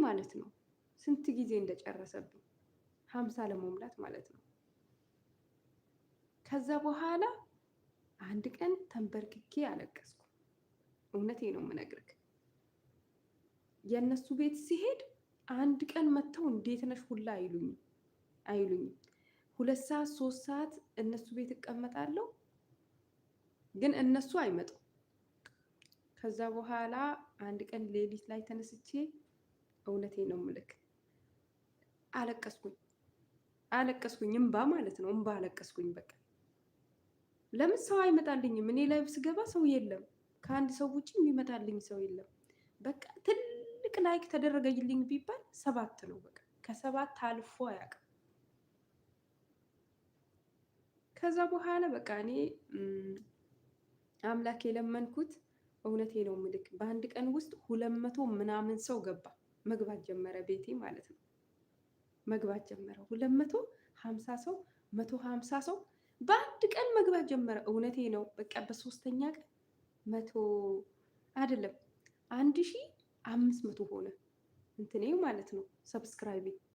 ማለት ነው ስንት ጊዜ እንደጨረሰብኝ 50 ለመሙላት ማለት ነው። ከዛ በኋላ አንድ ቀን ተንበርክኬ አለቀስኩ። እውነቴ ነው የምነግርህ። የእነሱ ቤት ሲሄድ አንድ ቀን መጥተው እንዴት ነሽ ሁላ አይሉኝም። 2 ሰዓት 3 ሰዓት እነሱ ቤት እቀመጣለሁ፣ ግን እነሱ አይመጡም። ከዛ በኋላ አንድ ቀን ሌሊት ላይ ተነስቼ እውነቴ ነው የምልክ አለቀስኩኝ እምባ ማለት ነው። እምባ አለቀስኩኝ በቃ። ለምን ሰው አይመጣልኝም? እኔ ላይ ስገባ ሰው የለም። ከአንድ ሰው ውጭ የሚመጣልኝ ሰው የለም። በቃ ትልቅ ላይክ ተደረገልኝ ቢባል 7 ነው። በቃ ከ7 አልፎ አያውቅም። ከዛ በኋላ በቃ እኔ አምላክ የለመንኩት እውነቴ ነው የምልክ በአንድ ቀን ውስጥ 200 ምናምን ሰው መግባት ጀመረ ቤቴ ማለት ነው። መግባት ጀመረ 250 ሰው 150 ሰው በአንድ ቀን መግባት ጀመረ። እውነቴ ነው በቃ በሶስተኛ ቀን 100 አይደለም 1500 ሆነ እንትኔ ማለት ነው ሰብስክራይቤ